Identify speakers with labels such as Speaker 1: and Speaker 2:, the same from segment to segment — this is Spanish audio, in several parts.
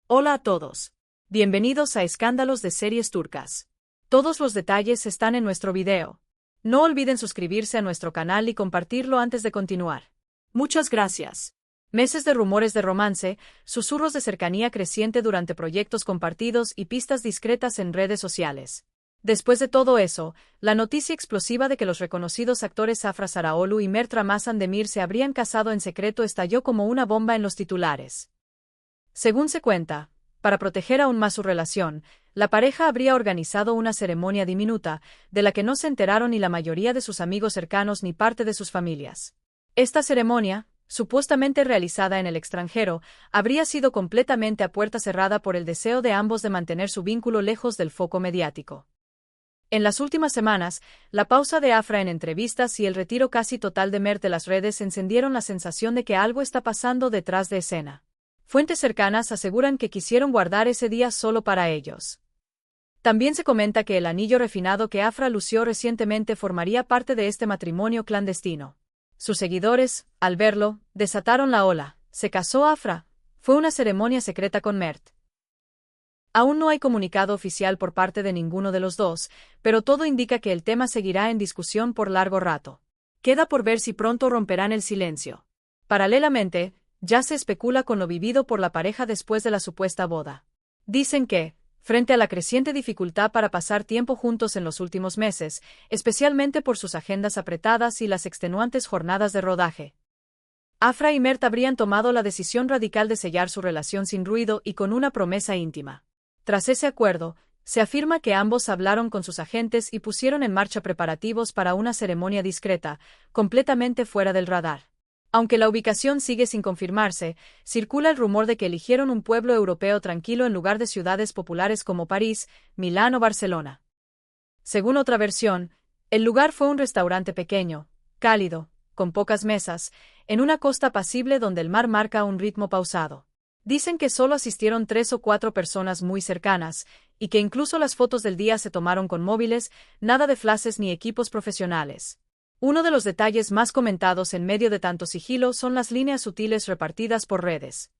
Speaker 1: Hola a todos. Bienvenidos a Escándalos de Series Turcas. Todos los detalles están en nuestro video. No olviden suscribirse a nuestro canal y compartirlo antes de continuar. Muchas gracias. Meses de rumores de romance, susurros de cercanía creciente durante proyectos compartidos y pistas discretas en redes sociales. Después de todo eso, la noticia explosiva de que los reconocidos actores Afra Sarıoğlu y Mert Ramazan Demir se habrían casado en secreto estalló como una bomba en los titulares. Según se cuenta, para proteger aún más su relación, la pareja habría organizado una ceremonia diminuta, de la que no se enteraron ni la mayoría de sus amigos cercanos ni parte de sus familias. Esta ceremonia, supuestamente realizada en el extranjero, habría sido completamente a puerta cerrada por el deseo de ambos de mantener su vínculo lejos del foco mediático. En las últimas semanas, la pausa de Afra en entrevistas y el retiro casi total de Mert de las redes encendieron la sensación de que algo está pasando detrás de escena. Fuentes cercanas aseguran que quisieron guardar ese día solo para ellos. También se comenta que el anillo refinado que Afra lució recientemente formaría parte de este matrimonio clandestino. Sus seguidores, al verlo, desataron la ola. ¿Se casó Afra? Fue una ceremonia secreta con Mert. Aún no hay comunicado oficial por parte de ninguno de los dos, pero todo indica que el tema seguirá en discusión por largo rato. Queda por ver si pronto romperán el silencio. Paralelamente, ya se especula con lo vivido por la pareja después de la supuesta boda. Dicen que, frente a la creciente dificultad para pasar tiempo juntos en los últimos meses, especialmente por sus agendas apretadas y las extenuantes jornadas de rodaje, Afra y Mert habrían tomado la decisión radical de sellar su relación sin ruido y con una promesa íntima. Tras ese acuerdo, se afirma que ambos hablaron con sus agentes y pusieron en marcha preparativos para una ceremonia discreta, completamente fuera del radar. Aunque la ubicación sigue sin confirmarse, circula el rumor de que eligieron un pueblo europeo tranquilo en lugar de ciudades populares como París, Milán o Barcelona. Según otra versión, el lugar fue un restaurante pequeño, cálido, con pocas mesas, en una costa apacible donde el mar marca un ritmo pausado. Dicen que solo asistieron 3 o 4 personas muy cercanas, y que incluso las fotos del día se tomaron con móviles, nada de flashes ni equipos profesionales. Uno de los detalles más comentados en medio de tanto sigilo son las líneas sutiles repartidas por redes.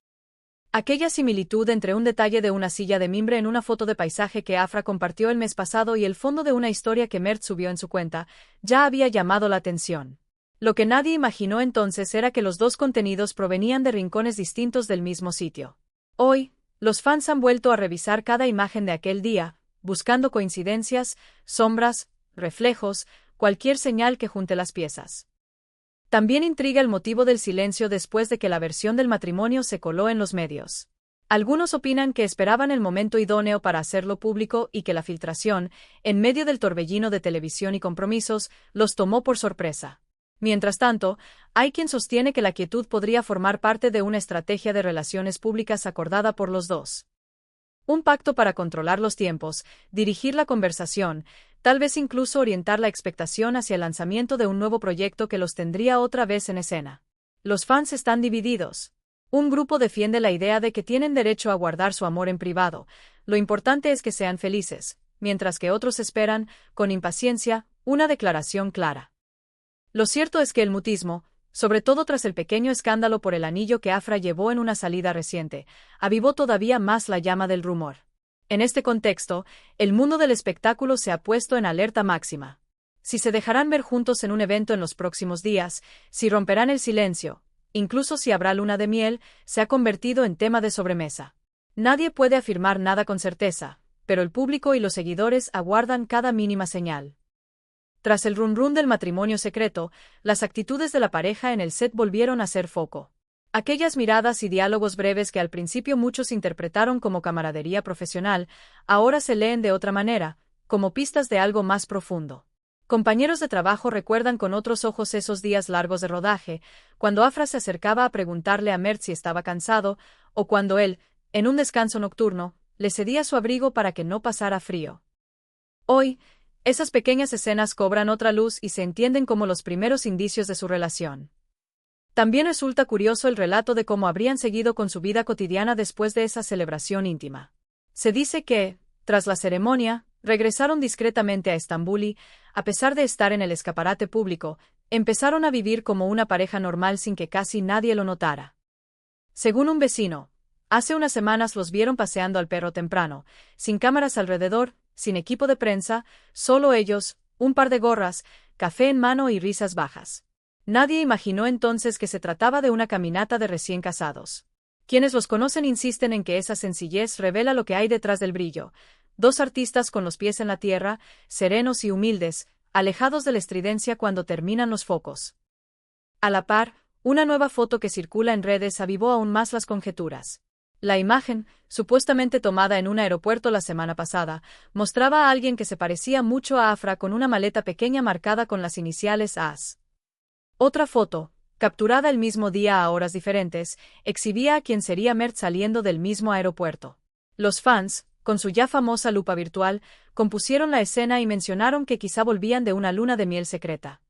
Speaker 1: Aquella similitud entre un detalle de una silla de mimbre en una foto de paisaje que Afra compartió el mes pasado y el fondo de una historia que Mert subió en su cuenta, ya había llamado la atención. Lo que nadie imaginó entonces era que los dos contenidos provenían de rincones distintos del mismo sitio. Hoy, los fans han vuelto a revisar cada imagen de aquel día, buscando coincidencias, sombras, reflejos, cualquier señal que junte las piezas. También intriga el motivo del silencio después de que la versión del matrimonio se coló en los medios. Algunos opinan que esperaban el momento idóneo para hacerlo público y que la filtración, en medio del torbellino de televisión y compromisos, los tomó por sorpresa. Mientras tanto, hay quien sostiene que la quietud podría formar parte de una estrategia de relaciones públicas acordada por los dos. Un pacto para controlar los tiempos, dirigir la conversación, tal vez incluso orientar la expectación hacia el lanzamiento de un nuevo proyecto que los tendría otra vez en escena. Los fans están divididos. Un grupo defiende la idea de que tienen derecho a guardar su amor en privado, lo importante es que sean felices, mientras que otros esperan, con impaciencia, una declaración clara. Lo cierto es que el mutismo, sobre todo tras el pequeño escándalo por el anillo que Afra llevó en una salida reciente, avivó todavía más la llama del rumor. En este contexto, el mundo del espectáculo se ha puesto en alerta máxima. Si se dejarán ver juntos en un evento en los próximos días, si romperán el silencio, incluso si habrá luna de miel, se ha convertido en tema de sobremesa. Nadie puede afirmar nada con certeza, pero el público y los seguidores aguardan cada mínima señal. Tras el run-run del matrimonio secreto, las actitudes de la pareja en el set volvieron a ser foco. Aquellas miradas y diálogos breves que al principio muchos interpretaron como camaradería profesional, ahora se leen de otra manera, como pistas de algo más profundo. Compañeros de trabajo recuerdan con otros ojos esos días largos de rodaje, cuando Afra se acercaba a preguntarle a Mert si estaba cansado, o cuando él, en un descanso nocturno, le cedía su abrigo para que no pasara frío. Hoy, esas pequeñas escenas cobran otra luz y se entienden como los primeros indicios de su relación. También resulta curioso el relato de cómo habrían seguido con su vida cotidiana después de esa celebración íntima. Se dice que, tras la ceremonia, regresaron discretamente a Estambul y, a pesar de estar en el escaparate público, empezaron a vivir como una pareja normal sin que casi nadie lo notara. Según un vecino, Hace unas semanas los vieron paseando al perro temprano, sin cámaras alrededor, sin equipo de prensa, solo ellos, un par de gorras, café en mano y risas bajas. Nadie imaginó entonces que se trataba de una caminata de recién casados. Quienes los conocen insisten en que esa sencillez revela lo que hay detrás del brillo. Dos artistas con los pies en la tierra, serenos y humildes, alejados de la estridencia cuando terminan los focos. A la par, una nueva foto que circula en redes avivó aún más las conjeturas. La imagen, supuestamente tomada en un aeropuerto la semana pasada, mostraba a alguien que se parecía mucho a Afra con una maleta pequeña marcada con las iniciales AS. Otra foto, capturada el mismo día a horas diferentes, exhibía a quien sería Mert saliendo del mismo aeropuerto. Los fans, con su ya famosa lupa virtual, compusieron la escena y mencionaron que quizá volvían de una luna de miel secreta.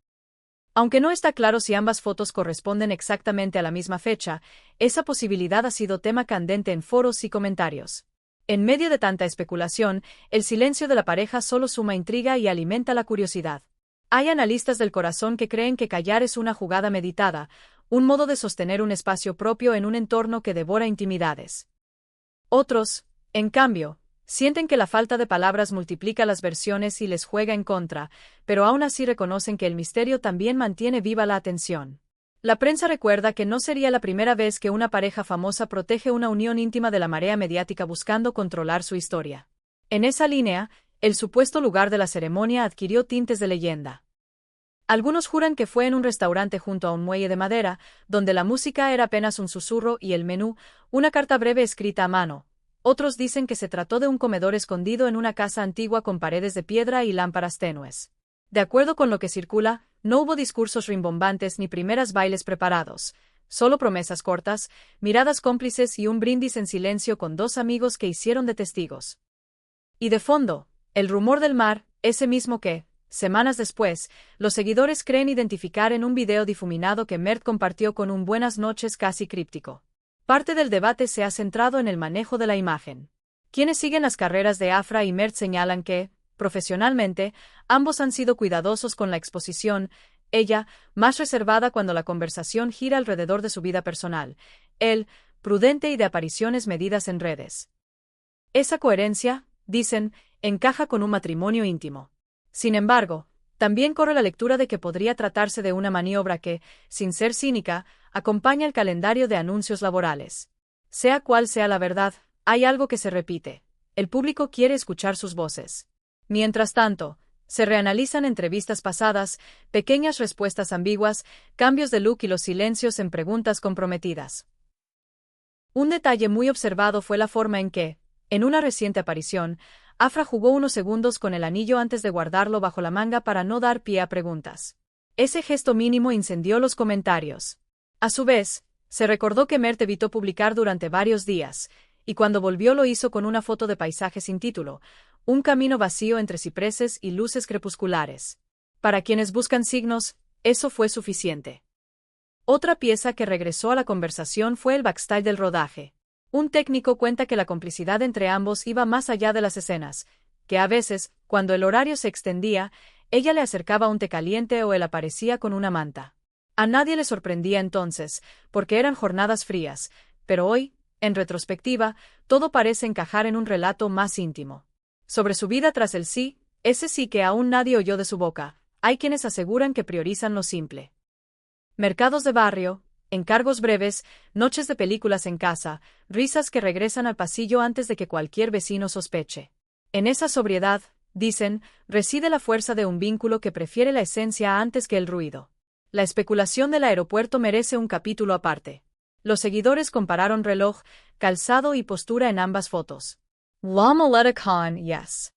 Speaker 1: Aunque no está claro si ambas fotos corresponden exactamente a la misma fecha, esa posibilidad ha sido tema candente en foros y comentarios. En medio de tanta especulación, el silencio de la pareja solo suma intriga y alimenta la curiosidad. Hay analistas del corazón que creen que callar es una jugada meditada, un modo de sostener un espacio propio en un entorno que devora intimidades. Otros, en cambio, sienten que la falta de palabras multiplica las versiones y les juega en contra, pero aún así reconocen que el misterio también mantiene viva la atención. La prensa recuerda que no sería la primera vez que una pareja famosa protege una unión íntima de la marea mediática buscando controlar su historia. En esa línea, el supuesto lugar de la ceremonia adquirió tintes de leyenda. Algunos juran que fue en un restaurante junto a un muelle de madera, donde la música era apenas un susurro y el menú, una carta breve escrita a mano. Otros dicen que se trató de un comedor escondido en una casa antigua con paredes de piedra y lámparas tenues. De acuerdo con lo que circula, no hubo discursos rimbombantes ni primeras bailes preparados, solo promesas cortas, miradas cómplices y un brindis en silencio con dos amigos que hicieron de testigos. Y de fondo, el rumor del mar, ese mismo que, semanas después, los seguidores creen identificar en un video difuminado que Mert compartió con un buenas noches casi críptico. Parte del debate se ha centrado en el manejo de la imagen. Quienes siguen las carreras de Afra y Mert señalan que, profesionalmente, ambos han sido cuidadosos con la exposición, ella, más reservada cuando la conversación gira alrededor de su vida personal, él, prudente y de apariciones medidas en redes. Esa coherencia, dicen, encaja con un matrimonio íntimo. Sin embargo, también corre la lectura de que podría tratarse de una maniobra que, sin ser cínica, acompaña el calendario de anuncios laborales. Sea cual sea la verdad, hay algo que se repite. El público quiere escuchar sus voces. Mientras tanto, se reanalizan entrevistas pasadas, pequeñas respuestas ambiguas, cambios de look y los silencios en preguntas comprometidas. Un detalle muy observado fue la forma en que, en una reciente aparición, Afra jugó unos segundos con el anillo antes de guardarlo bajo la manga para no dar pie a preguntas. Ese gesto mínimo incendió los comentarios. A su vez, se recordó que Mert evitó publicar durante varios días, y cuando volvió lo hizo con una foto de paisaje sin título, un camino vacío entre cipreses y luces crepusculares. Para quienes buscan signos, eso fue suficiente. Otra pieza que regresó a la conversación fue el backstage del rodaje. Un técnico cuenta que la complicidad entre ambos iba más allá de las escenas, que a veces, cuando el horario se extendía, ella le acercaba un té caliente o él aparecía con una manta. A nadie le sorprendía entonces, porque eran jornadas frías, pero hoy, en retrospectiva, todo parece encajar en un relato más íntimo. Sobre su vida tras el sí, ese sí que aún nadie oyó de su boca, hay quienes aseguran que priorizan lo simple. Mercados de barrio, encargos breves, noches de películas en casa, risas que regresan al pasillo antes de que cualquier vecino sospeche. En esa sobriedad, dicen, reside la fuerza de un vínculo que prefiere la esencia antes que el ruido. La especulación del aeropuerto merece un capítulo aparte. Los seguidores compararon reloj, calzado y postura en ambas fotos. La maleta con yes.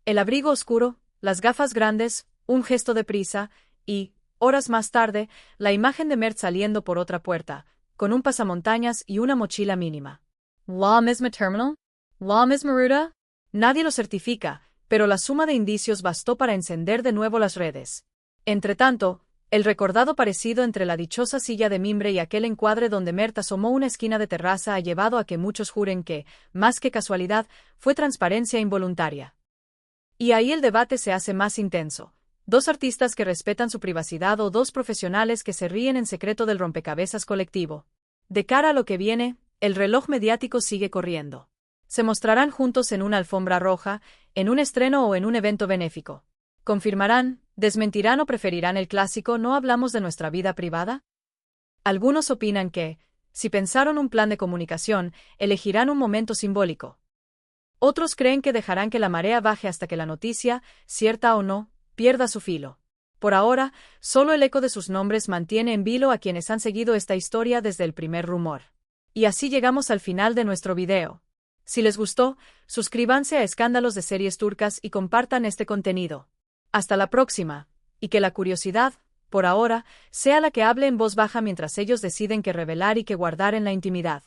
Speaker 1: El abrigo oscuro, las gafas grandes, un gesto de prisa, y, horas más tarde, la imagen de Mert saliendo por otra puerta, con un pasamontañas y una mochila mínima. ¿La misma terminal? ¿La misma ruta? Nadie lo certifica, pero la suma de indicios bastó para encender de nuevo las redes. Entretanto, el recordado parecido entre la dichosa silla de mimbre y aquel encuadre donde Mert asomó una esquina de terraza ha llevado a que muchos juren que, más que casualidad, fue transparencia involuntaria. Y ahí el debate se hace más intenso. Dos artistas que respetan su privacidad o dos profesionales que se ríen en secreto del rompecabezas colectivo. De cara a lo que viene, El reloj mediático sigue corriendo. Se mostrarán juntos en una alfombra roja, en un estreno o en un evento benéfico. ¿Confirmarán, desmentirán o preferirán el clásico "no hablamos de nuestra vida privada"? Algunos opinan que, si pensaron un plan de comunicación, elegirán un momento simbólico. Otros creen que dejarán que la marea baje hasta que la noticia, cierta o no, pierda su filo. Por ahora, solo el eco de sus nombres mantiene en vilo a quienes han seguido esta historia desde el primer rumor. Y así llegamos al final de nuestro video. Si les gustó, suscríbanse a Escándalos de Series Turcas y compartan este contenido. Hasta la próxima, y que la curiosidad, por ahora, sea la que hable en voz baja mientras ellos deciden qué revelar y qué guardar en la intimidad.